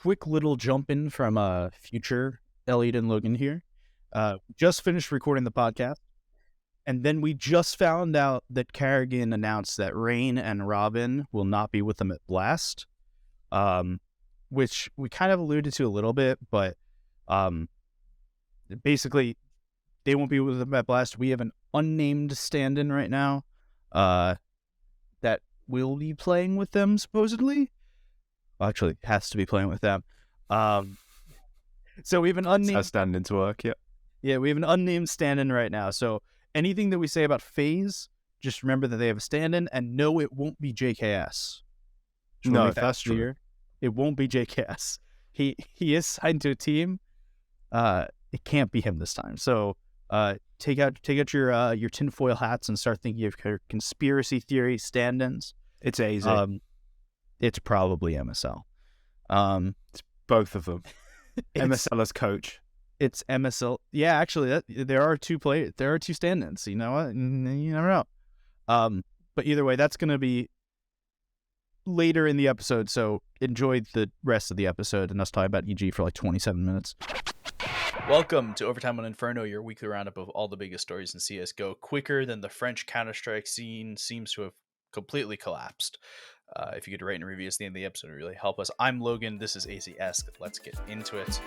quick little jump in from future Elliot and Logan here. Just finished recording the podcast, and then we just found out that Kerrigan announced that Rain and Robin will not be with them at Blast, which we kind of alluded to a little bit, but basically they won't be with them at Blast. We have an unnamed stand-in right now that will be playing with them, supposedly. Well, actually, has to be playing with them. So we have an unnamed stand-in to work, yeah. Yeah, we have an unnamed stand-in right now. So anything that we say about FaZe, just remember that they have a stand-in, and no, it won't be JKS. No, that's true. It won't be JKS. He is signed to a team. It can't be him this time. So take out your tinfoil hats and start thinking of your conspiracy theory stand-ins. It's AZ. It's probably MSL. It's both of them. MSL as coach. It's MSL. Yeah, actually, there are two stand-ins. You know what? You never know. But either way, that's going to be later in the episode. So enjoy the rest of the episode and us talking about EG for like 27 minutes. Welcome to Overtime on Inferno, your weekly roundup of all the biggest stories in CSGO, quicker than the French Counter-Strike scene seems to have completely collapsed. If you could rate and review us at the end of the episode, it would really help us. I'm Logan. This is AZS. Let's get into it.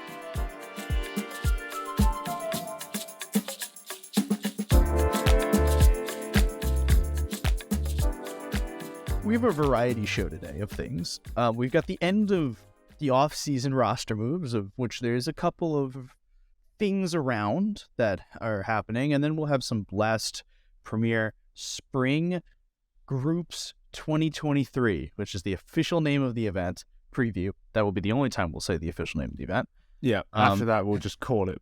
We have a variety show today of things. We've got the end of the off-season roster moves, of which there's a couple of things around that are happening, and then we'll have some Blast Premier Spring Groups 2023, which is the official name of the event preview. That will be the only time we'll say the official name of the event. Yeah, after that we'll just call it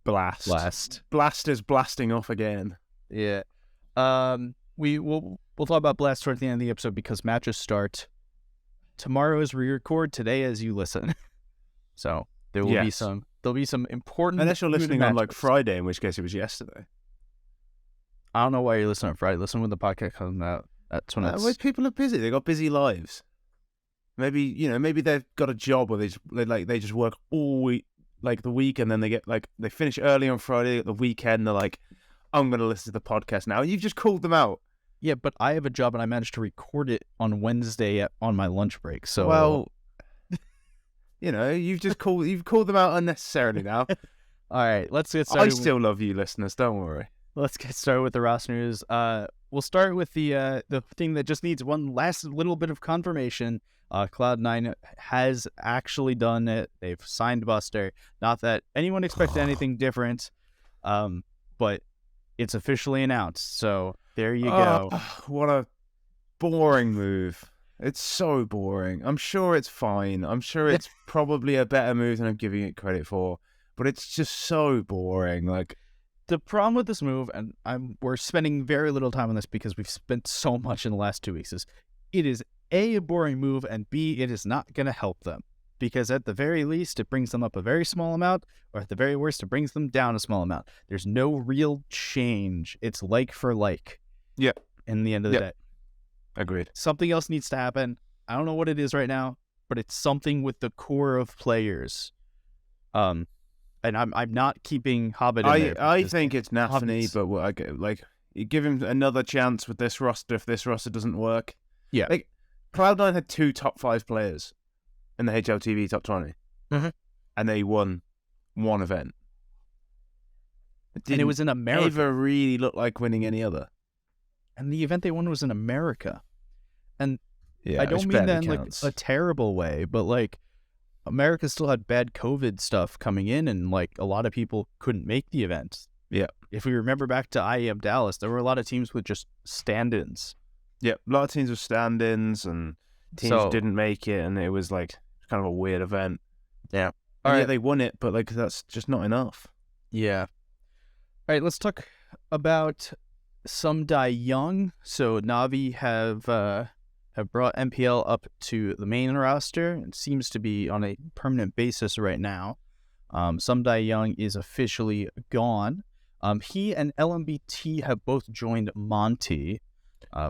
Blast. Blast is blasting off again. Yeah. We'll talk about Blast towards the end of the episode because matches start tomorrow as we record, today as you listen. So there will be some important, unless you're listening on like Friday, in which case it was yesterday. I don't know why you're listening on Friday. Listen when the podcast comes out. That's when it's... people are busy. They got busy lives. Maybe they've got a job where they just work all week, like the week, and then they finish early on Friday at the weekend. They're like, I'm going to listen to the podcast now. You've just called them out. Yeah, but I have a job and I managed to record it on Wednesday on my lunch break. So well, you've called them out unnecessarily now. All right, let's get started. I still love you, listeners. Don't worry. Let's get started with the roster news. We'll start with the thing that just needs one last little bit of confirmation. Cloud9 has actually done it. They've signed Buster. Not that anyone expected anything different, but it's officially announced. So there you go. What a boring move. It's so boring. I'm sure it's fine. I'm sure it's probably a better move than I'm giving it credit for, but it's just so boring. Like, the problem with this move, and we're spending very little time on this because we've spent so much in the last 2 weeks, is it is A, a boring move, and B, it is not going to help them. Because at the very least, it brings them up a very small amount, or at the very worst, it brings them down a small amount. There's no real change. It's like for like. Yeah. In the end of the day. Agreed. Something else needs to happen. I don't know what it is right now, but it's something with the core of players. And I'm not keeping Hobbit in there. I think it's Nafany, but you give him another chance with this roster if this roster doesn't work. Yeah. Like, Cloud9 had 2 top 5 players in the HLTV top 20. Mm-hmm. And they won one event. And it was in America. Never really looked like winning any other. And the event they won was in America. And yeah, I don't mean that in like a terrible way, but like America still had bad COVID stuff coming in, and like a lot of people couldn't make the event. Yeah. If we remember back to IEM Dallas, there were a lot of teams with just stand-ins. Yeah, a lot of teams with stand-ins and teams didn't make it, and it was like kind of a weird event. Yeah. All right. Yeah, they won it, but like that's just not enough. Yeah. All right, let's talk about Sumdai Young. So Navi have brought MPL up to the main roster. It seems to be on a permanent basis right now. Sumdai Young is officially gone. He and LMBT have both joined Monty,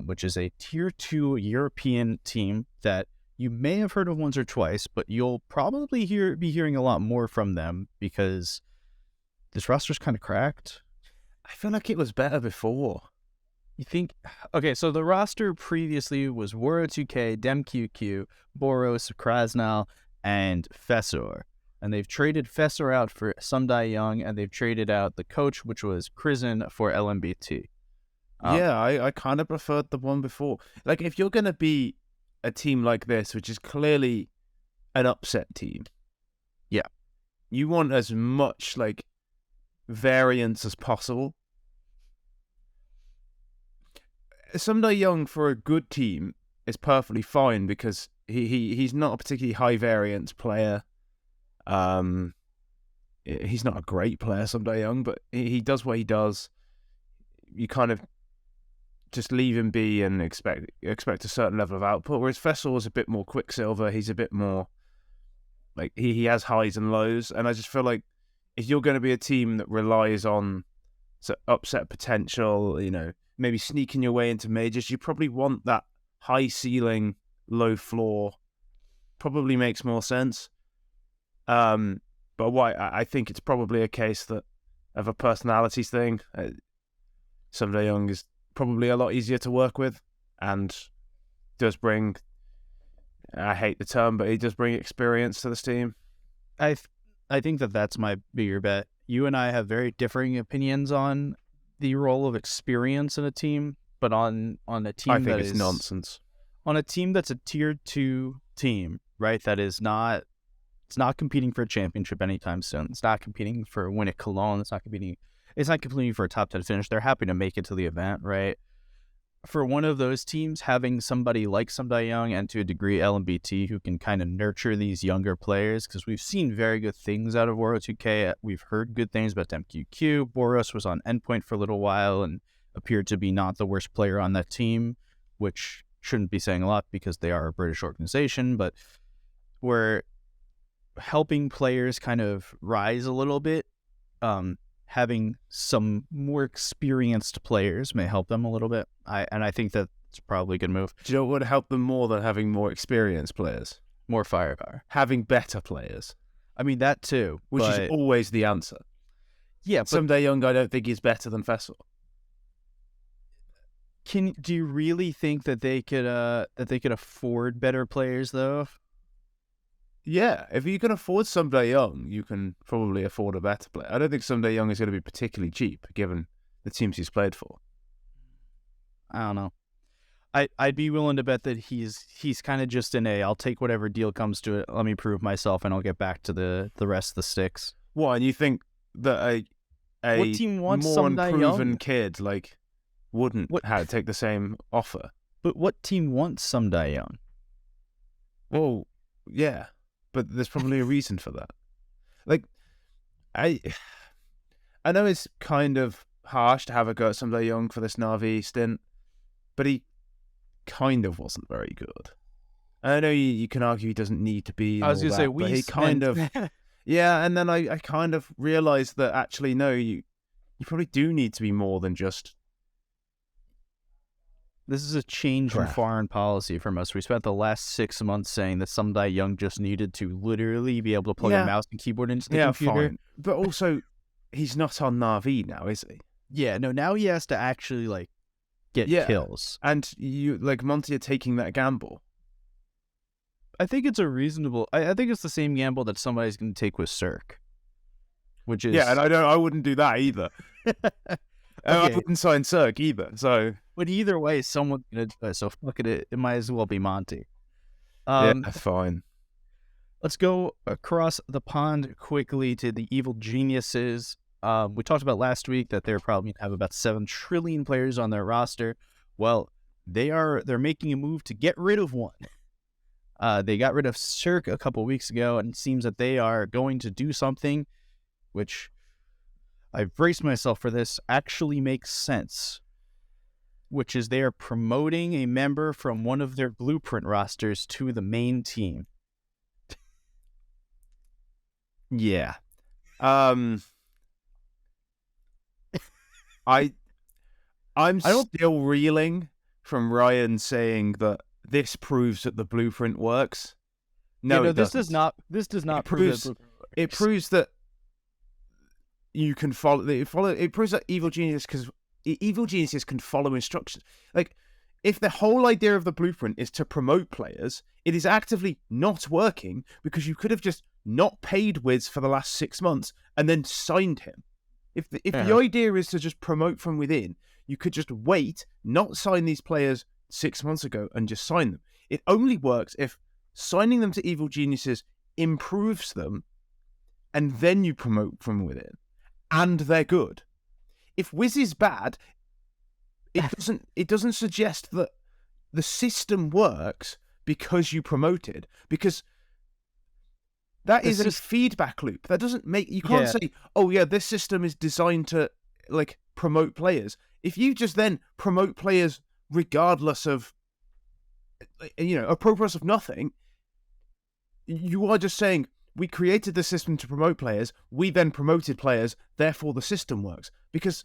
which is a Tier 2 European team that you may have heard of once or twice, but you'll probably be hearing a lot more from them because this roster's kind of cracked. I feel like it was better before. You think? Okay, so the roster previously was Waro2K, DemQQ, Boros, Krasnal, and Fessor. And they've traded Fessor out for Sundai Young, and they've traded out the coach, which was Krizen, for LMBT. Yeah, I kind of preferred the one before. Like, if you're going to be a team like this, which is clearly an upset team, yeah, you want as much, like, variance as possible. Sundai Young for a good team is perfectly fine because he's not a particularly high variance player. He's not a great player, Sundai Young, but he does what he does. You kind of just leave him be and expect a certain level of output. Whereas Fessor is a bit more Quicksilver. He's a bit more like he has highs and lows. And I just feel like if you're going to be a team that relies on upset potential, maybe sneaking your way into majors, you probably want that high ceiling, low floor. Probably makes more sense. But I think it's probably a case of a personalities thing. Sundai Young is probably a lot easier to work with and does bring, I hate the term, but he does bring experience to this team. I think that's my bigger bet. You and I have very differing opinions on the role of experience in a team, but on a team I think it's nonsense. On a team that's a tier 2 team, right? That is not, it's not competing for a championship anytime soon. It's not competing for a win at Cologne. It's not competing for a top 10 finish. They're happy to make it to the event, right? For one of those teams, having somebody like Sundai Young and to a degree LMBT who can kind of nurture these younger players, because we've seen very good things out of Waro2K. We've heard good things about DemQQ. Boros was on Endpoint for a little while and appeared to be not the worst player on that team, which shouldn't be saying a lot because they are a British organization, but we're helping players kind of rise a little bit. Having some more experienced players may help them a little bit. I think that's probably a good move. Do you know what would help them more than having more experienced players? More firepower. Having better players. I mean, that too. Which is always the answer. Yeah, but Sundai Young, I don't think is better than Fessor. Do you really think that they could afford better players though? Yeah, if you can afford Sundai Young, you can probably afford a better player. I don't think Sundai Young is going to be particularly cheap, given the teams he's played for. I don't know. I'd be willing to bet that he's kind of just I'll take whatever deal comes to it. Let me prove myself, and I'll get back to the rest of the sticks. What? And you think that a what team wants more Sundai unproven Young? Kid wouldn't take the same offer? But what team wants Sundai Young? Well, yeah. But there's probably a reason for that. Like, I know it's kind of harsh to have a go at Sundai Young for this Na'Vi stint, but he kind of wasn't very good. I know you can argue he doesn't need to be. I was going to say, but he kind of, yeah. And then I kind of realized that actually, no, you probably do need to be more than just. This is a change in foreign policy from us. We spent the last 6 months saying that Sundai Young just needed to literally be able to plug a mouse and keyboard into the computer. Fine. But also, he's not on Na'Vi now, is he? Yeah, no, now he has to actually, get kills. And you, Monty are taking that gamble. I think it's a reasonable... I think it's the same gamble that somebody's going to take with Cirque. Which is... Yeah, and I wouldn't do that either. I wouldn't sign Cirque either, so... But either way, someone's going to do it, so fuck it, it might as well be Monty. Yeah, fine. Let's go across the pond quickly to the Evil Geniuses. We talked about last week that they're probably going to have about 7 trillion players on their roster. Well, they're making a move to get rid of one. They got rid of Cirque a couple weeks ago, and it seems that they are going to do something which... I've braced myself for this, actually makes sense, which is they are promoting a member from one of their Blueprint rosters to the main team. Yeah. I'm still reeling from Ryan saying that this proves that the blueprint works. No, it this doesn't. does not. This does not prove that It proves that you can follow. It proves that evil geniuses can follow instructions. Like, if the whole idea of the blueprint is to promote players, it is actively not working because you could have just not paid Wiz for the last 6 months and then signed him. If the idea is to just promote from within, you could just wait, not sign these players 6 months ago, and just sign them. It only works if signing them to evil geniuses improves them, and then you promote from within, and they're good. If Wiz is bad, it doesn't suggest that the system works because you promoted, because that is a feedback loop. That doesn't make you can't say, oh yeah, this system is designed to like promote players. If you just then promote players regardless of apropos of nothing, you are just saying we created the system to promote players, we then promoted players, therefore the system works. Because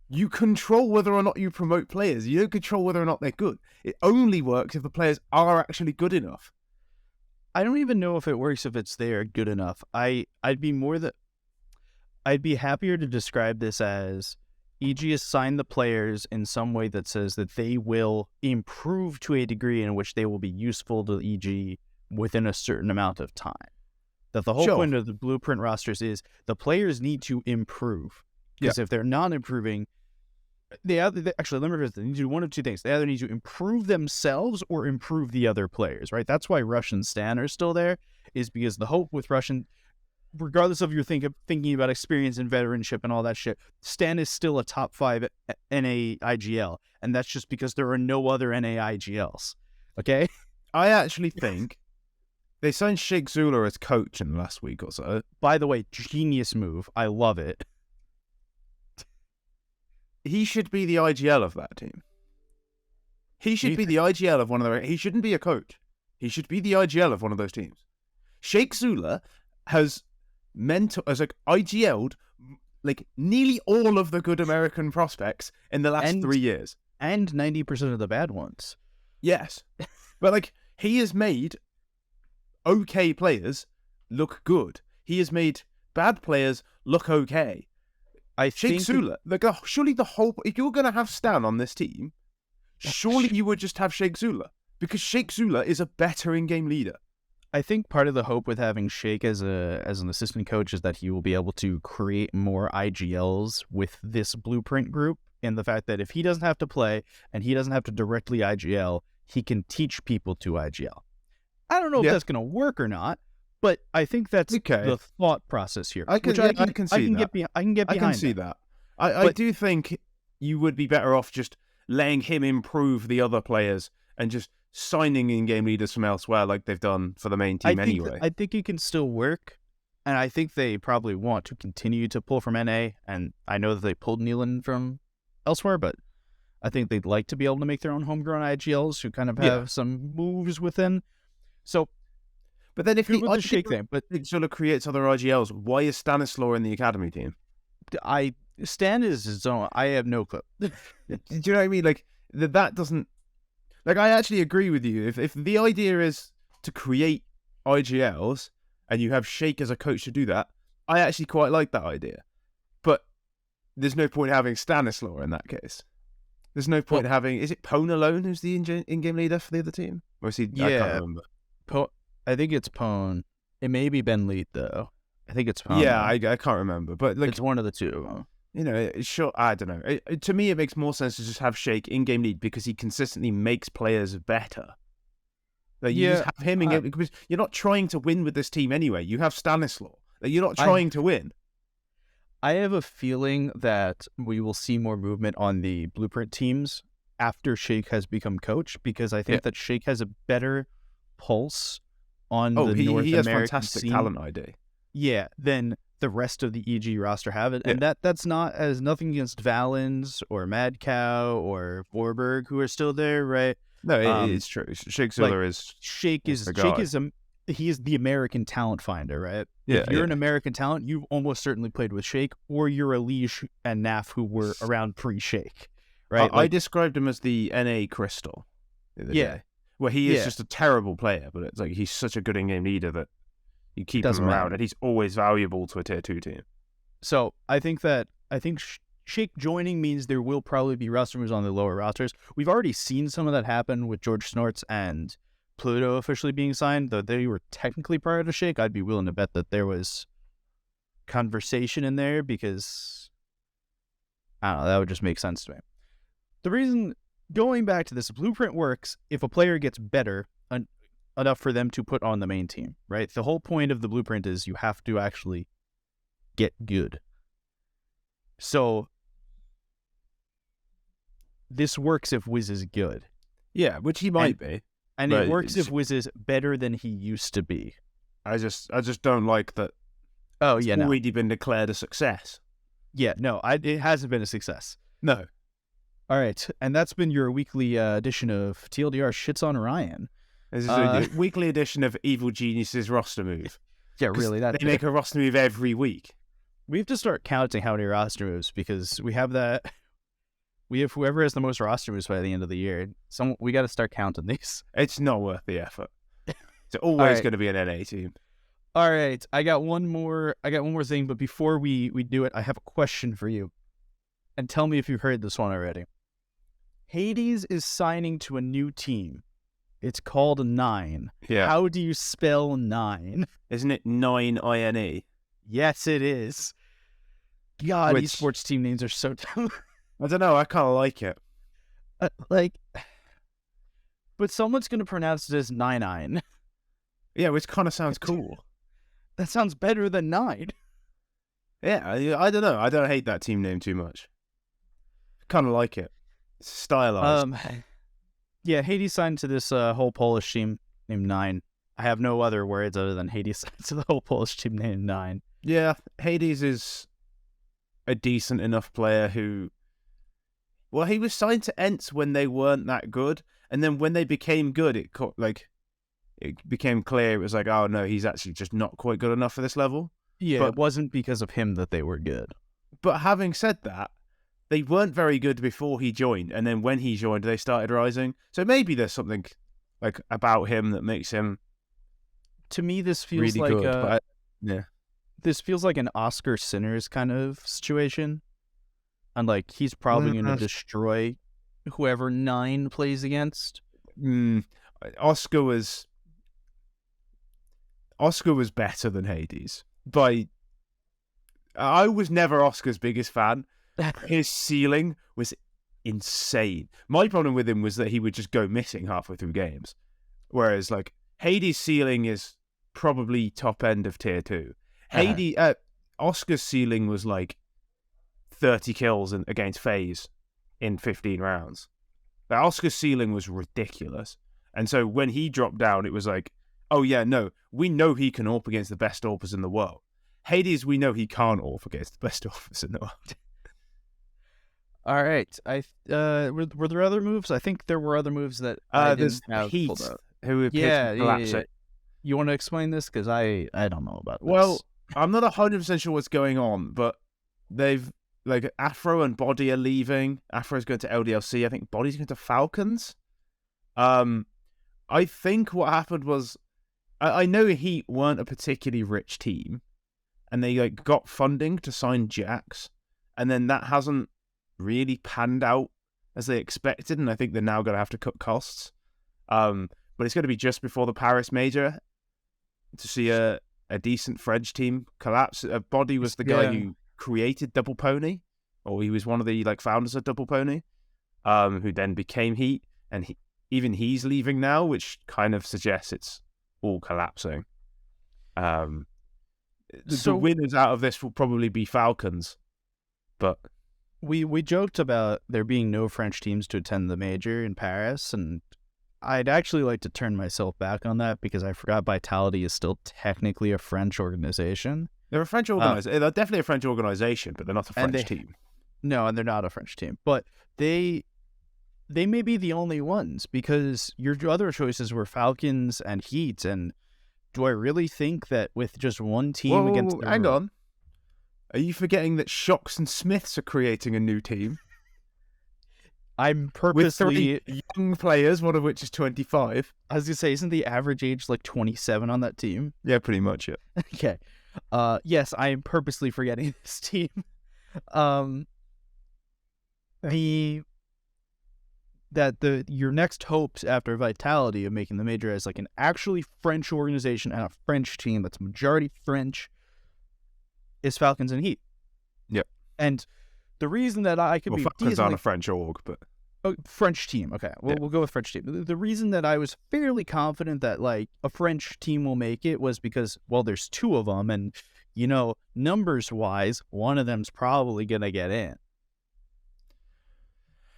you control whether or not you promote players. You don't control whether or not they're good. It only works if the players are actually good enough. I don't even know if it works if it's there good enough. I'd be happier to describe this as EG has signed the players in some way that says that they will improve to a degree in which they will be useful to EG within a certain amount of time. That the whole point of the blueprint rosters is the players need to improve. Because if they're not improving, they need to do one of two things. They either need to improve themselves or improve the other players, right? That's why Rush and Stan are still there, is because the hope with Russian, regardless of your thinking about experience and veteranship and all that shit, Stan is still a top 5 NA IGL, and that's just because there are no other NA IGLs. Okay? I actually think they signed Sheikh Zula as coach in the last week or so. By the way, genius move. I love it. He should be the IGL of that team. He should be the IGL of one of the... He shouldn't be a coach. He should be the IGL of one of those teams. Sheikh Zula has IGL'd like nearly all of the good American prospects in the last 3 years. And 90% of the bad ones. Yes. But like, he has made okay players look good. He has made bad players look okay. Sheikh Zula, surely if you're going to have Stan on this team, surely you would just have Sheikh Zula, because Sheikh Zula is a better in-game leader. I think part of the hope with having Sheikh as an assistant coach is that he will be able to create more IGLs with this blueprint group, and the fact that if he doesn't have to play and he doesn't have to directly IGL, he can teach people to IGL. I don't know if that's going to work or not, but I think that's the thought process here. I can get behind that. I do think you would be better off just letting him improve the other players and just signing in-game leaders from elsewhere like they've done for the main team anyway. I think it can still work, and I think they probably want to continue to pull from NA, and I know that they pulled Nealon from elsewhere, but I think they'd like to be able to make their own homegrown IGLs who kind of have some moves within. So... But then if the Sheikh thing, but Zula creates other IGLs, why is Stanislaw in the academy team? Stan is his own. I have no clue. Do you know what I mean? Like that doesn't. Like, I actually agree with you. If the idea is to create IGLs and you have Sheikh as a coach to do that, I actually quite like that idea. But there's no point having Stanislaw in that case. There's no point having. Is it Pone alone who's the in-game leader for the other team, or is he? Yeah, I can't remember. I think it's Pone. It may be Ben Leet, though. I think it's Pone. Yeah, I can't remember. But like, it's one of the two. You know, sure, I don't know. To me, it makes more sense to just have Sheikh in-game lead because he consistently makes players better. Like, you just have him in game because you're not trying to win with this team anyway. You have Stanislaw. Like, you're not trying to win. I have a feeling that we will see more movement on the blueprint teams after Sheikh has become coach, because I think that Sheikh has a better pulse on the North American he has fantastic scene. Talent ID. Yeah, than the rest of the EG roster have it. And that's nothing against Valens or Mad Cow or Vorberg, who are still there, right? No, it's true. Sheikh Zula is he is the American talent finder, right? Yeah, if you're an American talent, you've almost certainly played with Sheikh, or you're Alish and Naf who were around pre-Sheikh, right? I described him as the NA Crystal. Day. where he is Yeah. just a terrible player, but it's like he's such a good in-game leader that you keep him Doesn't around, matter. and he's always valuable to a tier 2 team. So I think Shake joining means there will probably be roster moves on the lower rosters. We've already seen some of that happen with George Snorts and Pluto officially being signed, though they were technically prior to Shake. I'd be willing to bet that there was conversation in there because, I don't know, that would just make sense to me. The reason, going back to this, Blueprint works if a player gets better enough for them to put on the main team, right? The whole point of the Blueprint is you have to actually get good. So this works if Wiz is good. Yeah, which he might be. And But it works if Wiz is better than he used to be. I just don't like that. Oh, It's yeah, no. already been declared a success. Yeah, no, it hasn't been a success. No. All right, and that's been your weekly edition of TLDR Shits on Ryan. This is a weekly edition of Evil Genius's roster move. Yeah, really. They make a roster move every week. We have to start counting how many roster moves because we have that. We have whoever has the most roster moves by the end of the year. We got to start counting these. It's not worth the effort. It's always right. going to be an NA team. All right, I got one more thing, but before we do it, I have a question for you. And tell me if you've heard this one already. Hades is signing to a new team. It's called Nine. Yeah. How do you spell Nine? Isn't it 9-INE? Yes, it is. God, Which- esports team names are so dumb. I don't know. I kind of like it. But someone's going to pronounce it as Nine. Yeah, which kind of sounds cool. That sounds better than Nine. Yeah, I don't know. I don't hate that team name too much. Kind of like it. It's stylized. Yeah, Hades signed to this whole Polish team named Nine. I have no other words other than Hades signed to the whole Polish team named Nine. Yeah, Hades is a decent enough player who... Well, he was signed to Ents when they weren't that good, and then when they became good, it became clear it was like, oh no, he's actually just not quite good enough for this level. Yeah, But- it wasn't because of him that they were good. But having said that, they weren't very good before he joined, and then when he joined, they started rising. So maybe there's something like about him that makes him To me, this feels really like good. But yeah, this feels like an Oscar Sinners kind of situation. And like he's probably going to destroy whoever Nine plays against. Oscar was better than Hades. I was never Oscar's biggest fan. His ceiling was insane. My problem with him was that he would just go missing halfway through games. Whereas like Hades' ceiling is probably top end of tier 2. Oscar's ceiling was like 30 kills against FaZe in 15 rounds. Like, Oscar's ceiling was ridiculous. And so when he dropped down, it was like, oh yeah, no, we know he can AWP against the best AWPers in the world. Hades, we know he can't AWP against the best AWPers in the world. All right. Were there other moves? I think there were other moves that I There's didn't have Heat, pulled out. who appears to collapse it. You want to explain this? Because I don't know about this. Well, I'm not 100% sure what's going on, but they've, like, Afro and Body are leaving. Afro's going to LDLC. I think Body's going to Falcons. I think what happened was, I know Heat weren't a particularly rich team, and they like got funding to sign Jax, and then that hasn't really panned out as they expected, and I think they're now going to have to cut costs. But it's going to be just before the Paris Major to see a decent French team collapse. Body was the guy who created Double Pony, or he was one of the like founders of Double Pony, who then became Heat, and even he's leaving now, which kind of suggests it's all collapsing. The winners out of this will probably be Falcons, but we joked about there being no French teams to attend the major in Paris, and I'd actually like to turn myself back on that because I forgot Vitality is still technically a French organization. they're a French organization. They're definitely a French organization, but they're not a French team. No, and they're not a French team, but they may be the only ones because your other choices were Falcons and Heat, and do I really think that with just one team against... Hang on. Are you forgetting that Shocks and Smiths are creating a new team? I'm with purposely. 3 young players, one of which is 25. I was gonna say, isn't the average age like 27 on that team? Yeah, pretty much it. Okay. Yes, I am purposely forgetting this team. Um, your next hopes after Vitality of making the major as like an actually French organization and a French team that's majority French is Falcons and Heat. Yep. And the reason that I could be Falcons aren't a French org, but French team. Okay, we'll go with French team. The reason that I was fairly confident that like a French team will make it was because, well, there's 2 of them, and you know, numbers wise, one of them's probably gonna get in.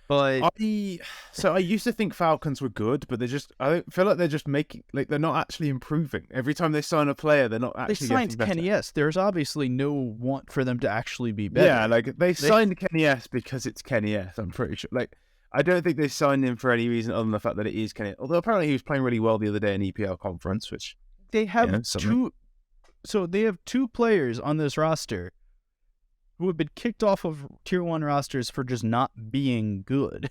But I used to think Falcons were good, but I feel like they're just they're not actually improving. Every time they sign a player, they're not actually they getting signed better. Kenny S. There's obviously no want for them to actually be better. Yeah, like they signed Kenny S because it's Kenny S. I'm pretty sure. Like I don't think they signed him for any reason other than the fact that it is Kenny. Although apparently he was playing really well the other day in EPL conference, which they have something. 2. So they have 2 players on this roster who have been kicked off of Tier 1 rosters for just not being good.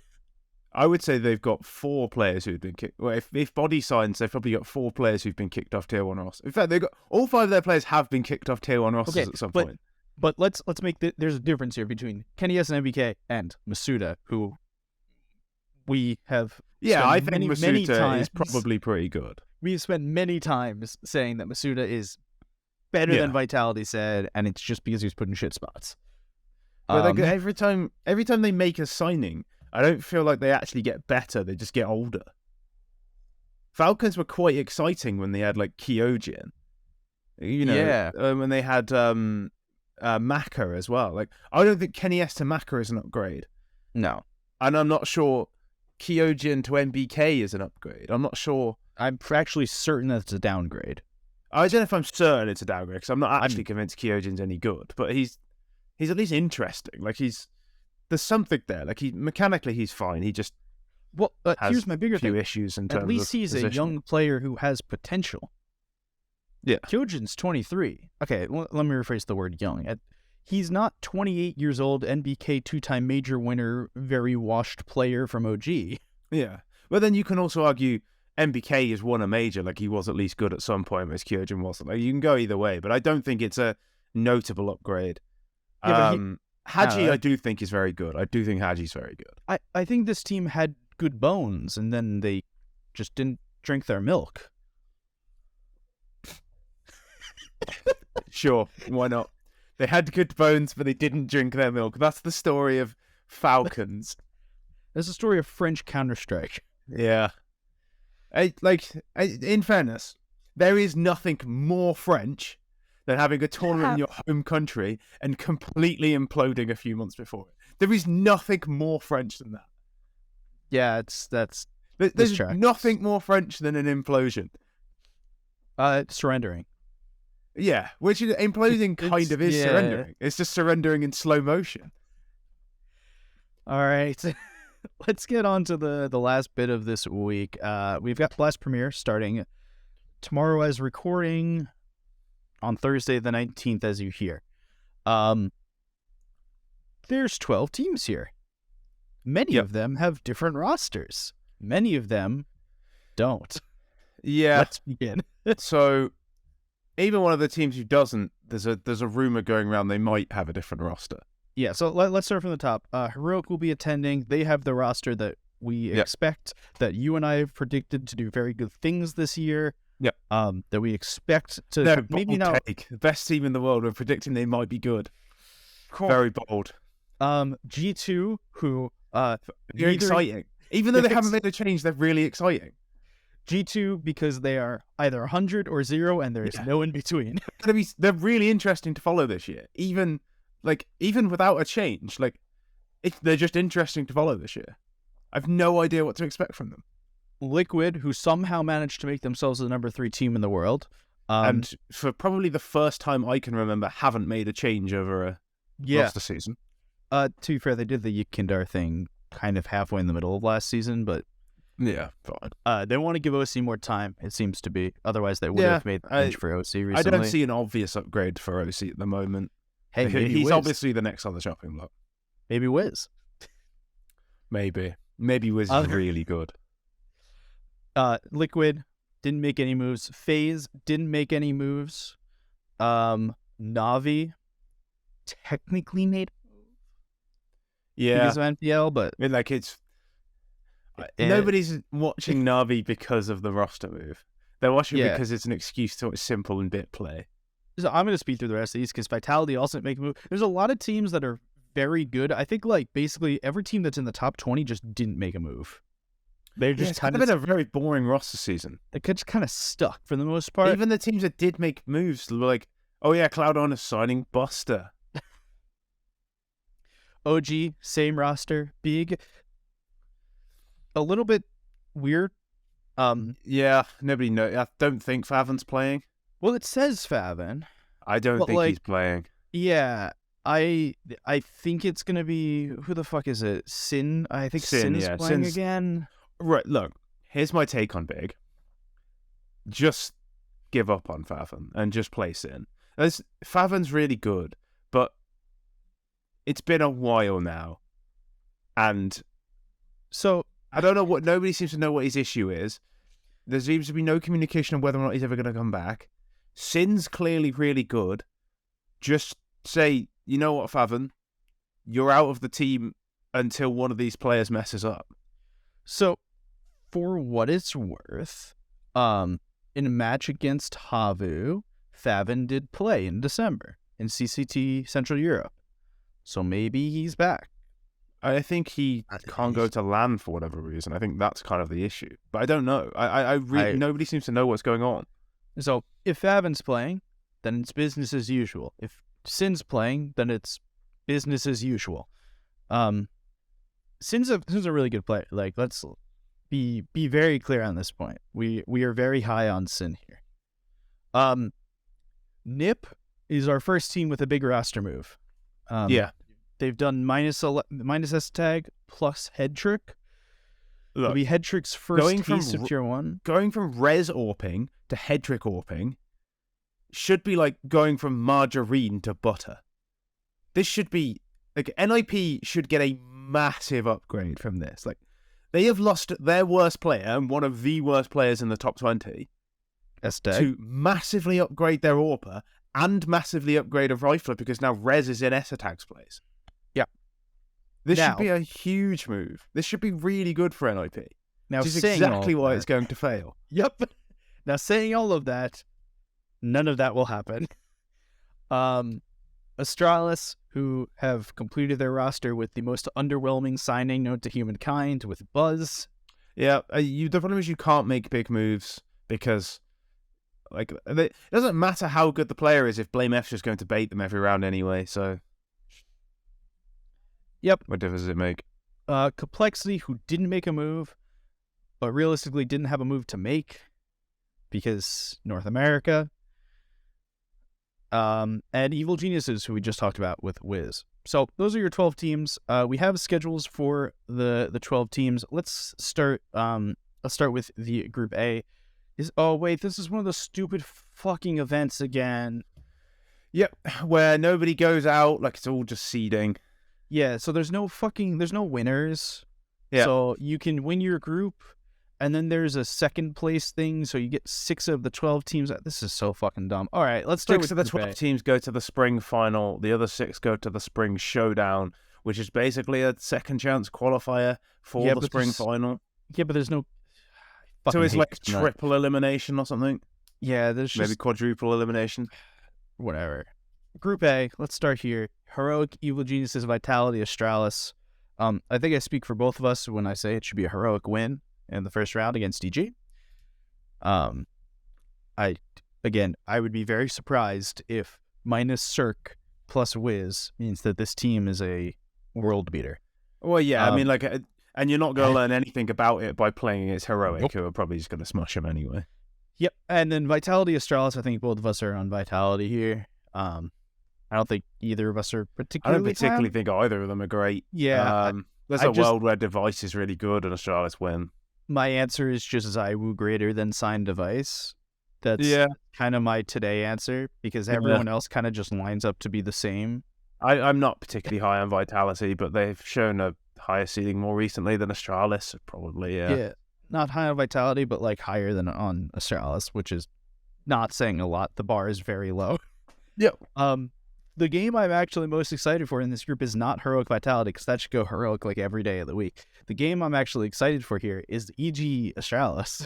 I would say they've got 4 players who've been kicked. Well, if Body signs, they've probably got 4 players who've been kicked off Tier 1 rosters. In fact, they've got all 5 of their players have been kicked off Tier 1 rosters at some point. But let's make there's a difference here between Kenny S and MBK and Masuda, who we have. I think many Masuda times, is probably pretty good. We've spent many times saying that Masuda is better than Vitality said, and it's just because he was put in shit spots. But like every time they make a signing, I don't feel like they actually get better. They just get older. Falcons were quite exciting when they had like Kyojin, when they had Maka as well. Like I don't think Kenny S to Maka is an upgrade. No, and I'm not sure Kyojin to MBK is an upgrade. I'm not sure. I'm actually certain that it's a downgrade. I don't know if I'm certain it's a downgrade because I'm not actually convinced Kyojin's any good. But he's at least interesting. Like there's something there. Like mechanically he's fine. He just here's my bigger thing. Issues in terms at least he's a young player who has potential. Yeah, Kyojin's 23. Okay, let me rephrase the word young. He's not 28 years old. NBK 2-time major winner, very washed player from OG. Yeah, but then you can also argue MBK has won a major. Like he was at least good at some point, whereas Kyojin wasn't. Like you can go either way, but I don't think it's a notable upgrade. Hadji, I do think is very good. I do think Hadji's very good. I think this team had good bones, and then they just didn't drink their milk. Sure, why not? They had good bones, but they didn't drink their milk. That's the story of Falcons. There's a story of French Counter-Strike. Yeah. In fairness, there is nothing more French than having a tournament in your home country and completely imploding a few months before it. There is nothing more French than that. Yeah, there's nothing more French than an implosion. Surrendering. Yeah, which imploding kind of is surrendering. It's just surrendering in slow motion. All right. Let's get on to the last bit of this week. We've got Blast Premiere starting tomorrow as recording on Thursday the 19th as you hear. There's 12 teams here. Many of them have different rosters. Many of them don't. Yeah. Let's begin. So even one of the teams who doesn't, there's a rumor going around they might have a different roster. Yeah, so let's start from the top. Heroic will be attending. They have the roster that we expect, that you and I have predicted to do very good things this year. Yeah. That we expect to maybe not take. The best team in the world. We're predicting they might be good. Cool. Very bold. G2, who they're exciting. Even though they haven't made a change, they're really exciting. G2 because they are either 100 or 0, and there is no in between. They're really interesting to follow this year. Even without a change, they're just interesting to follow this year. I've no idea what to expect from them. Liquid, who somehow managed to make themselves the number 3 team in the world. And for probably the first time I can remember, haven't made a change over a roster season. To be fair, they did the Yikindar thing kind of halfway in the middle of last season, but yeah, fine. They want to give OC more time, it seems to be. Otherwise, they would have made the change for OC recently. I don't see an obvious upgrade for OC at the moment. Hey, he's Wiz. obviously the next on the chopping block. Maybe Wiz. Maybe. Maybe Wiz is really good. Liquid didn't make any moves. FaZe didn't make any moves. Navi technically made Yeah, because of NPL, but like nobody's watching Navi because of the roster move. They're watching because it's an excuse to simple and bit play. So I'm going to speed through the rest of these because Vitality also didn't make a move. There's a lot of teams that are very good. I think like basically every team that's in the top 20 just didn't make a move. They're just it's kind of been a very boring roster season. They're just kind of stuck for the most part. Even the teams that did make moves were like, oh yeah, Cloud9 is signing Buster. OG, same roster, big, a little bit weird. Yeah, nobody knows. I don't think Faven's playing. Well, it says Faven. I don't think he's playing. Yeah, I think it's gonna be, who the fuck is it? Sin. I think Sin's playing again. Right. Look, here's my take on Big. Just give up on Faven and just play Sin. Faven's really good, but it's been a while now, and so I don't know what. Nobody seems to know what his issue is. There seems to be no communication on whether or not he's ever going to come back. Sin's clearly really good. Just say, you know what, Faven, you're out of the team until one of these players messes up. So, for what it's worth, in a match against Havu, Faven did play in December in CCT Central Europe. So maybe he's back. I think he can't go to LAN for whatever reason. I think that's kind of the issue. But I don't know. Nobody seems to know what's going on. So if Faven's playing, then it's business as usual. If Sin's playing, then it's business as usual. Sin's a really good player. Like, let's be very clear on this point. We are very high on Sin here. NiP is our first team with a big roster move. They've done minus S tag plus head trick. Look, it'll be head trick's first piece of tier 1. Going from res AWPing to head trick AWPing should be like going from margarine to butter. This should be like NIP should get a massive upgrade from this. Like, they have lost their worst player and one of the worst players in the top 20 to massively upgrade their AWPer and massively upgrade a rifler because now res is in S Attack's place. Yeah. This should be a huge move. This should be really good for NIP. Now, which is exactly why it's going to fail. Yep. Now, saying all of that, none of that will happen. Astralis, who have completed their roster with the most underwhelming signing known to humankind with Buzz. Yeah, the problem is you can't make big moves because, like, it doesn't matter how good the player is if BlameF's just going to bait them every round anyway, so... Yep. What difference does it make? Complexity, who didn't make a move, but realistically didn't have a move to make because North America. And Evil Geniuses, who we just talked about with Wiz. So those are your 12 teams. We have schedules for the 12 teams. Let's start. Let's start with the Group A. This is one of the stupid fucking events again. Yep, where nobody goes out, like it's all just seeding. Yeah, so there's no winners. Yeah. So you can win your group, and then there's a second place thing, so you get 6 of the 12 teams. This is so fucking dumb. All right, let's start with 6 of the 12 teams go to the spring final. The other 6 go to the spring showdown, which is basically a second chance qualifier for the spring final. Yeah, but there's no... So it's like triple elimination or something? Yeah, there's maybe quadruple elimination? Whatever. Group A, let's start here. Heroic, Evil Geniuses, Vitality, Astralis. I think I speak for both of us when I say it should be a heroic win in the first round against DG. I would be very surprised if minus Cirque plus Wiz means that this team is a world beater. Well, yeah, I mean, like, and you're not going to learn anything about it by playing against Heroic, who are probably just going to smush them anyway. Yep, and then Vitality, Astralis, I think both of us are on Vitality here. I don't think either of us are particularly... I don't particularly think either of them are great. Yeah. There's a world where Device is really good and Astralis win. My answer is just ZywOo greater than Sign Device. That's kind of my today answer, because everyone else kind of just lines up to be the same. I'm not particularly high on Vitality, but they've shown a higher ceiling more recently than Astralis, probably. Yeah. Not high on vitality, but like higher than on Astralis, which is not saying a lot. The bar is very low. Yep. The game I'm actually most excited for in this group is not Heroic Vitality, because that should go Heroic like every day of the week. The game I'm actually excited for here is EG Astralis.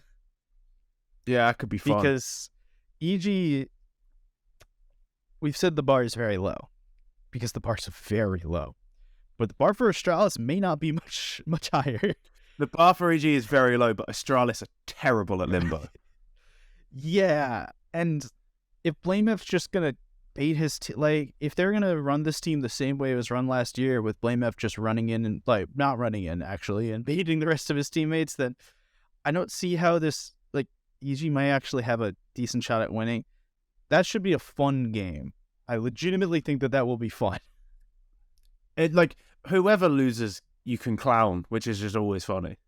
Yeah, that could be fun. Because EG, we've said the bar is very low, because the bar's very low. But the bar for Astralis may not be much higher. The bar for EG is very low, but Astralis are terrible at Limbo. Yeah, and if BlameF's just going to bait his... if they're going to run this team the same way it was run last year, with BlameF just running in and, not running in, actually, and baiting the rest of his teammates, then I don't see how this, EG might actually have a decent shot at winning. That should be a fun game. I legitimately think that will be fun. Whoever loses, you can clown, which is just always funny.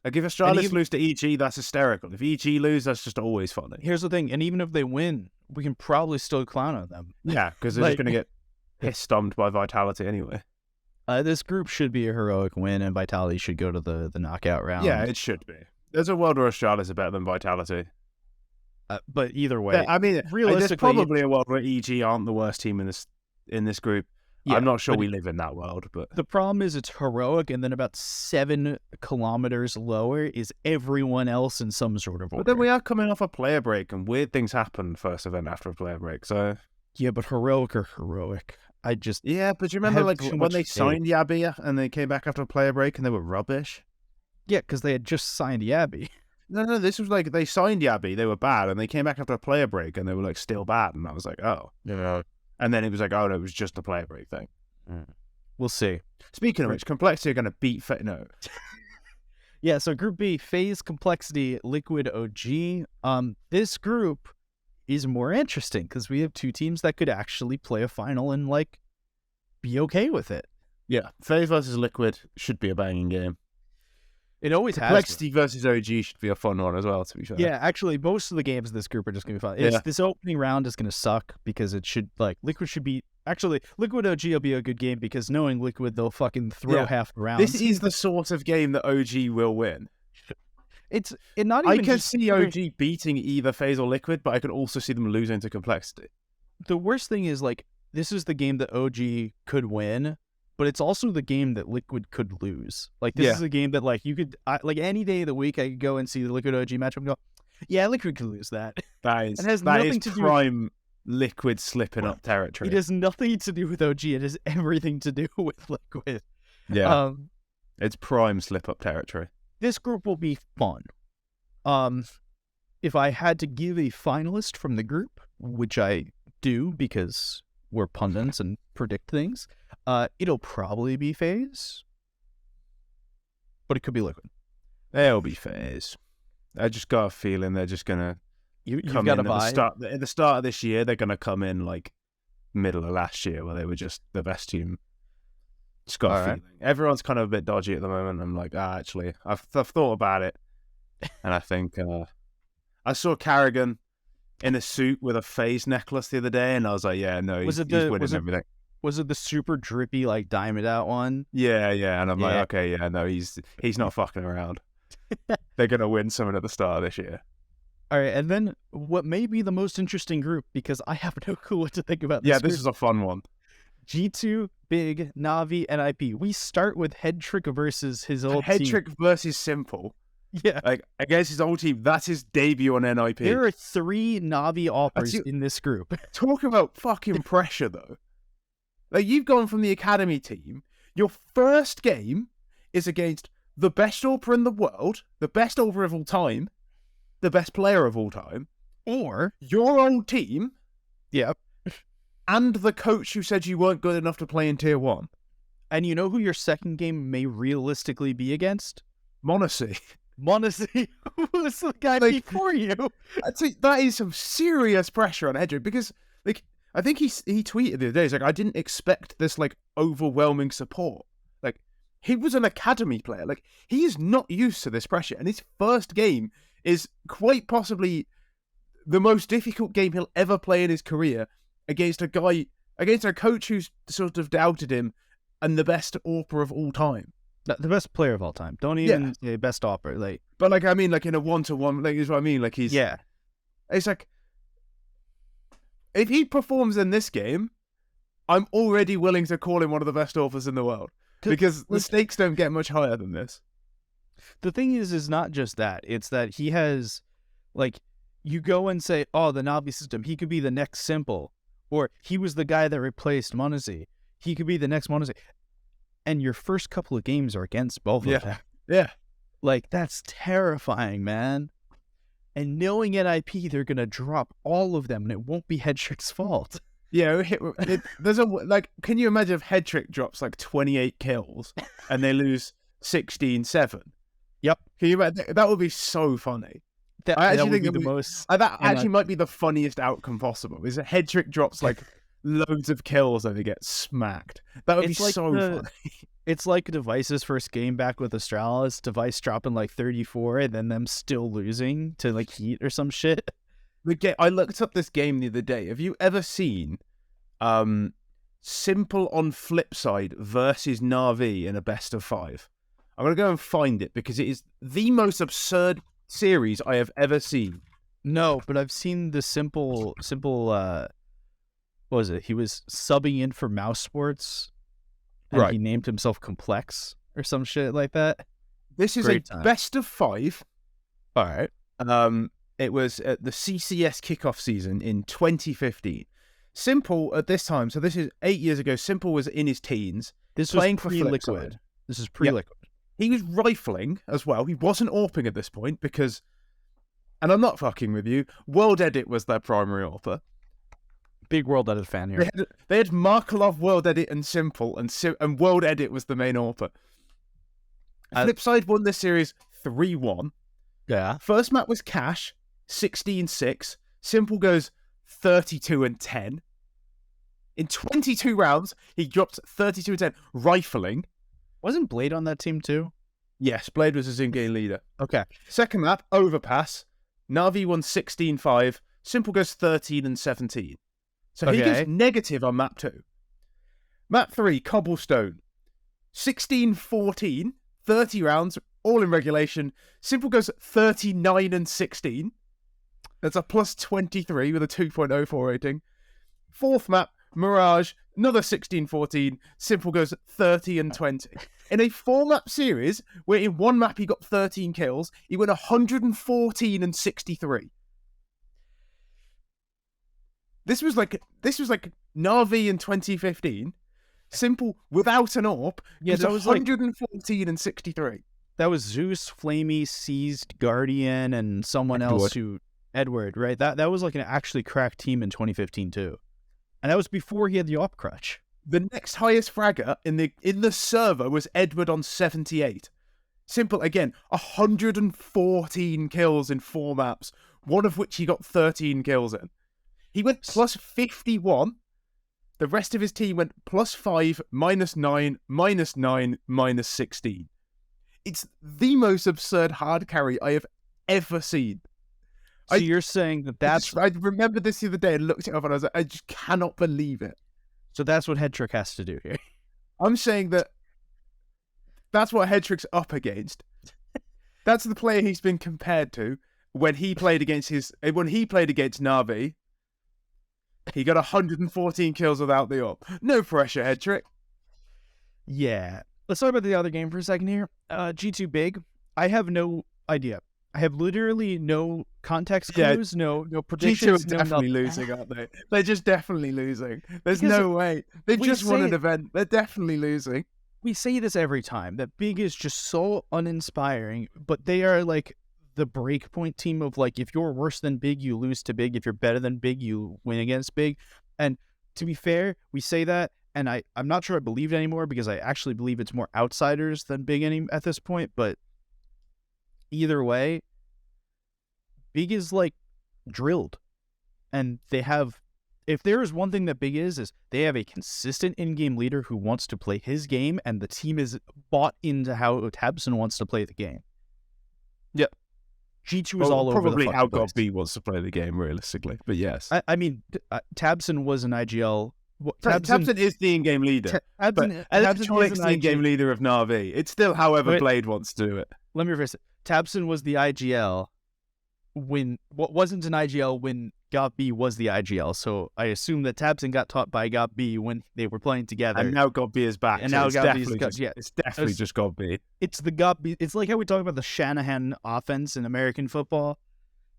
Like, if Astralis lose to EG, that's hysterical. If EG lose, that's just always funny. Here's the thing, and even if they win, we can probably still clown on them. Yeah, because they're just going to get piss-stomped by Vitality anyway. This group should be a heroic win, and Vitality should go to the knockout round. Yeah, it should be. There's a world where Astralis are better than Vitality. But either way, I mean, realistically, there's probably a world where EG aren't the worst team in this group. Yeah, I'm not sure we live in that world, but the problem is it's heroic, and then about 7 kilometers lower is everyone else in some sort of order. But then we are coming off a player break, and weird things happen first event after a player break. So yeah, but heroic or heroic, but do you remember when they signed Yabi and they came back after a player break and they were rubbish? Yeah, because they had just signed Yabi. No, this was they signed Yabi, they were bad, and they came back after a player break and they were still bad, and I was like, oh, yeah. And then it was oh no, it was just a player break thing. We'll see. Speaking of which, Complexity are going to beat no. Yeah, so Group B, FaZe, Complexity, Liquid, OG. This group is more interesting because we have 2 teams that could actually play a final and be okay with it. Yeah, FaZe versus Liquid should be a banging game. It always has. Complexity versus OG should be a fun one as well, to be fair. Yeah, actually, most of the games in this group are just going to be fun. This opening round is going to suck because it should, Liquid should be... Actually, Liquid OG will be a good game because knowing Liquid, they'll fucking throw half the rounds. This is the sort of game that OG will win. I can see OG beating either FaZe or Liquid, but I could also see them losing to Complexity. The worst thing is, this is the game that OG could win, but it's also the game that Liquid could lose. This is a game that, you could... any day of the week, I could go and see the Liquid OG matchup and go, yeah, Liquid could lose that. That is, it has that nothing is to prime Liquid slipping up territory. It has nothing to do with OG. It has everything to do with Liquid. Yeah. It's prime slip-up territory. This group will be fun. If I had to give a finalist from the group, which I do because we're pundits and predict things, it'll probably be FaZe, but it could be Liquid. They'll be FaZe. I just got a feeling they're just gonna come in at the start of this year. They're gonna come in middle of last year, where they were just the best team. Just got a feeling. Everyone's kind of a bit dodgy at the moment. I'm actually, I've thought about it, and I think I saw Carrigan in a suit with a FaZe necklace the other day, and I was like, yeah, no, he's winning everything. Was it the super drippy diamond out one? Yeah, and I'm like, okay, yeah, no, he's not fucking around. They're gonna win something at the start of this year. All right, and then what may be the most interesting group, because I have no clue what to think about this. Yeah, this is a fun one. G2, Big, Na'Vi, and IP. We start with Headtrick versus his old team. Headtrick versus Simple. Yeah. Against his old team. That's his debut on NIP. There are 3 Na'Vi offers in this group. Talk about fucking pressure, though. You've gone from the academy team. Your first game is against the best AWPer in the world, the best AWPer of all time, the best player of all time, or your own team. Yep. And the coach who said you weren't good enough to play in Tier 1. And you know who your second game may realistically be against? m0NESY. m0NESY, who was the guy before you. That is some serious pressure on Headtrick, because, I think he tweeted the other day, he's I didn't expect this, overwhelming support. He was an academy player. He is not used to this pressure, and his first game is quite possibly the most difficult game he'll ever play in his career against a coach who's sort of doubted him and the best AWPer of all time. The best player of all time. Don't Yeah. even say best offer. Like, But like, I mean, like in a 1-to-1, like is what I mean. Like he's, yeah, it's like if he performs in this game, I'm already willing to call him one of the best authors in the world because the stakes don't get much higher than this. the thing is not just that. It's that he has, like, you go and say, oh, the Navi system, he could be the next Simple, or he was the guy that replaced Monesi. He could be the next Monesi. And your first couple of games are against both of them. Yeah. Like, that's terrifying, man. And knowing NIP, they're going to drop all of them, and it won't be Headtrick's fault. Yeah, there's a like. Can you imagine if Headtrick drops like 28 kills and they lose 16-7? Yep, Can you imagine? That would be so funny. I actually think the most. That actually might be the funniest outcome possible. Is that Headtrick drops like loads of kills and they get smacked? That would be like so funny. It's like Device's first game back with Astralis. Device dropping like 34, and then them still losing to like Heat or some shit. I looked up this game the other day. Have you ever seen Simple on Flipside versus Na'Vi in a best of 5? I'm going to go and find it because it is the most absurd series I have ever seen. No, but I've seen the simple what was it? He was subbing in for Mouse Sports, and Right. he named himself Complex or some shit like that. This is Great a time. best of 5. All right. It was at the CCS kickoff season in 2015. Simple at this time, so this is 8 years ago, Simple was in his teens. This Playing was for pre-liquid. This is pre-liquid. He was rifling as well. He wasn't AWPing at this point because, and I'm not fucking with you, World Edit was their primary author. Big World Edit fan here. They had Markelov, World Edit, and Simple, and World Edit was the main author. Flipside won this series 3-1. Yeah. First map was Cash, 16-6. Simple goes 32-10. In 22 rounds, he dropped 32-10, rifling. Wasn't Blade on that team too? Yes, Blade was his in-game leader. Okay. Second map, Overpass. Na'Vi won 16-5. Simple goes 13-17. So he goes negative on map 2. Map 3, Cobblestone. 16-14, 30 rounds, all in regulation. Simple goes 39-16. That's a plus 23 with a 2.04 rating. Fourth map, Mirage, another 16-14. Simple goes 30-20. In a 4-map series, where in one map he got 13 kills, he went 114-63. This was like Na'Vi in 2015. Simple without an AWP. Yeah, that was 114-63. That was Zeus, Flamey, Seized, Guardian, and someone else who Edward, right? That was like an actually cracked team in 2015 too. And that was before he had the op crutch. The next highest fragger in the server was Edward on 78. Simple again, 114 kills in 4 maps, one of which he got 13 kills in. He went plus 51. The rest of his team went plus 5, minus 9, minus 9, minus 16. It's the most absurd hard carry I have ever seen. So you're saying that's... I remember this the other day and looked it up and I was like, I just cannot believe it. So that's what Headtrick has to do here. I'm saying that's what Headtrick's up against. That's the player he's been compared to when he played against Na'Vi. He got 114 kills without the op. No pressure, Headtrick. Yeah. Let's talk about the other game for a second here. G2 Big. I have no idea. I have literally no context clues, no predictions. G2 are definitely losing, aren't they? They're just definitely losing. There's no way. They've just won an event. They're definitely losing. We say this every time, that Big is just so uninspiring, but they are like the breakpoint team of like, if you're worse than Big, you lose to Big. If you're better than Big, you win against Big. And to be fair, we say that, and I'm not sure I believe it anymore because I actually believe it's more outsiders than Big at this point, but either way, Big is like drilled. And they have, if there is one thing that Big is they have a consistent in-game leader who wants to play his game, and the team is bought into how Tabson wants to play the game. Yep. G2 is all over probably the how place. God B wants to play the game, realistically. But yes. I mean, Tabson was an IGL Tabson is the in-game leader, but Electronic's the in-game leader of Na'Vi. It's still however Blade wants to do it. Let me reverse it. Tabson was the IGL when what wasn't an IGL when Got B was the IGL. So I assume that Tabson got taught by Got B when they were playing together. And now Got B is back. And now Got B is it's definitely just Got B. It's the Got B. It's like how we talk about the Shanahan offense in American football,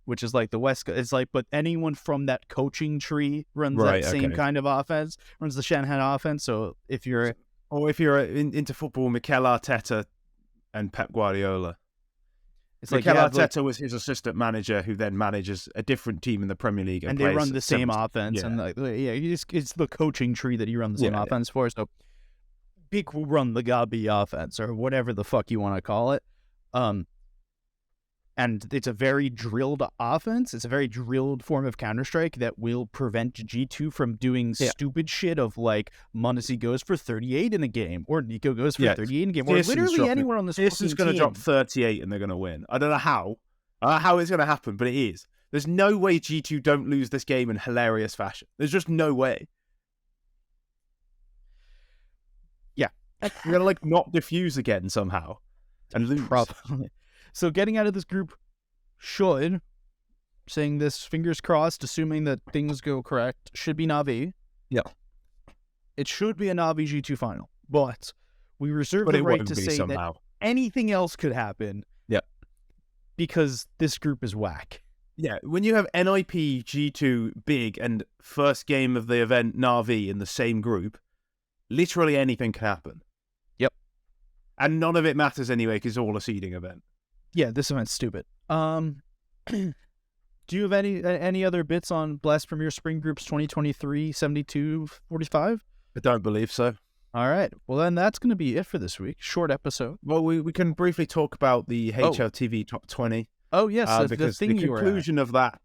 which is like the West. It's like, but anyone from that coaching tree runs that same kind of offense, runs the Shanahan offense. So if you're into football, Mikel Arteta and Pep Guardiola. It's like Mikel Arteta was his assistant manager, who then manages a different team in the Premier League, and they run the same offense. Yeah. And it's the coaching tree that you run the same offense for. So Beak will run the Gabi offense or whatever the fuck you want to call it. And it's a very drilled offense. It's a very drilled form of Counter-Strike that will prevent G2 from doing stupid shit of like Monesi goes for 38 in a game or Nico goes for 38 in a game or literally anywhere on this This is going to drop 38 and they're going to win. I don't know how. How it's going to happen, but it is. There's no way G2 don't lose this game in hilarious fashion. There's just no way. Yeah. We're going to like not defuse again somehow and lose. Probably. So getting out of this group should, saying this fingers crossed, assuming that things go correct, should be Na'Vi. Yeah. It should be a Na'Vi G2 final. But we reserve the right to say that anything else could happen. Yeah. Because this group is whack. Yeah, when you have NIP, G2, Big, and first game of the event, Na'Vi, in the same group, literally anything can happen. Yep. And none of it matters anyway, because it's all a seeding event. Yeah, this event's stupid. Do you have any other bits on Blast Premier Spring Groups 2023 72-45? I don't believe so. All right. Well, then that's going to be it for this week. Short episode. Well, we can briefly talk about the HLTV Top 20. Oh, yes. Because the conclusion of that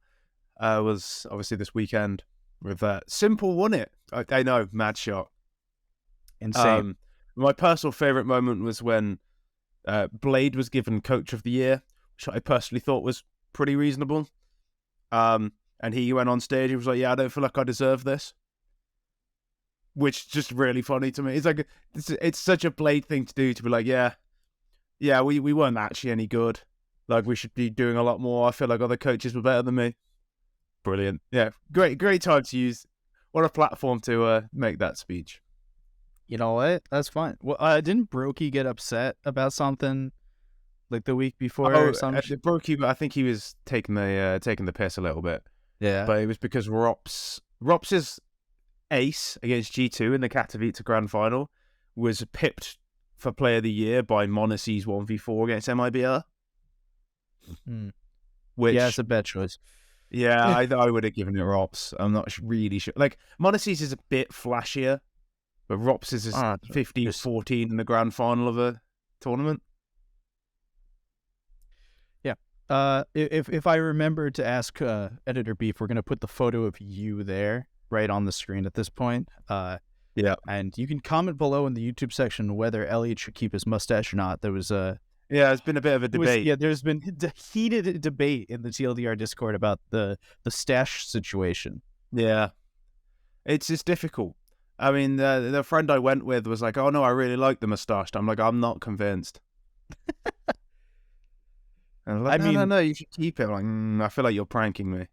was obviously this weekend with Simple won it. I know, mad shot. Insane. My personal favorite moment was when Blade was given Coach of the Year, which I personally thought was pretty reasonable. And he went on stage, he was like, yeah, I don't feel like I deserve this. Which is just really funny to me. It's like, it's such a Blade thing to do, to be like, yeah, we weren't actually any good. Like, we should be doing a lot more. I feel like other coaches were better than me. Brilliant. Yeah, great time to use. What a platform to make that speech. You know what? That's fine. Well, didn't Brokey get upset about something like the week before or something? Brokey, I think he was taking the piss a little bit. Yeah. But it was because Rops's ace against G2 in the Katowice Grand Final was pipped for Player of the Year by Monesi's 1v4 against MIBR. Which, yeah, it's a bad choice. Yeah, I would have given it Rops. I'm not really sure. Like, Monesi's is a bit flashier. But Rops is 15-14 in the grand final of a tournament. Yeah. If I remember to ask Editor Beef, we're going to put the photo of you there right on the screen at this point. Yeah. And you can comment below in the YouTube section whether Elliot should keep his mustache or not. There was a... Yeah, it's been a bit of a debate. There's been heated debate in the TLDR Discord about the stash situation. Yeah. It's just difficult. I mean, the friend I went with was like, oh, no, I really like the moustache. I'm like, I'm not convinced. And like, no, you should keep it. I'm like, I feel like you're pranking me.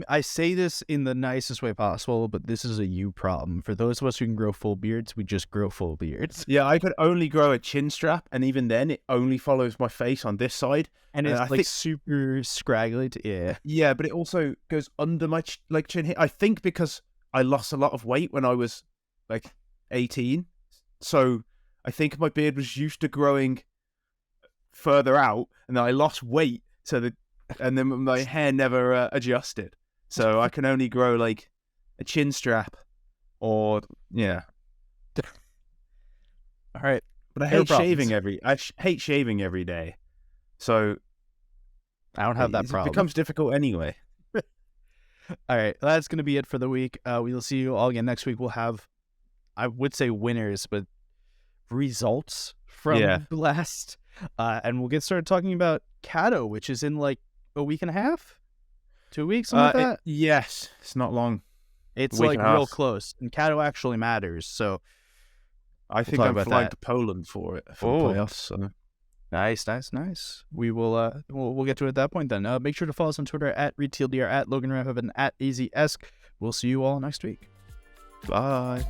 I say this in the nicest way possible, but this is a you problem. For those of us who can grow full beards, we just grow full beards. Yeah, I could only grow a chin strap, and even then, it only follows my face on this side. And it's super scraggly. Yeah, but it also goes under my chin here. I think because I lost a lot of weight when I was 18, so I think my beard was used to growing further out, and then I lost weight, and then my hair never adjusted, so I can only grow a chin strap, or yeah. All right, but I hate shaving every day, so I don't have that problem. It becomes difficult anyway. All right, that's gonna be it for the week. We'll see you all again next week. We'll have, I would say winners, but results from Blast. And we'll get started talking about Kato, which is in a week and a half? 2 weeks, something like that? Yes, it's not long. It's Week like and a real half. close, and Kato actually matters. So I think talk I'm about flying that. to Poland for it for Oh. the playoffs. So. nice. We will we'll get to it at that point then. Make sure to follow us on Twitter at RetailDR, at Logan Ramhub, and at AZEsk. We'll see you all next week. Bye.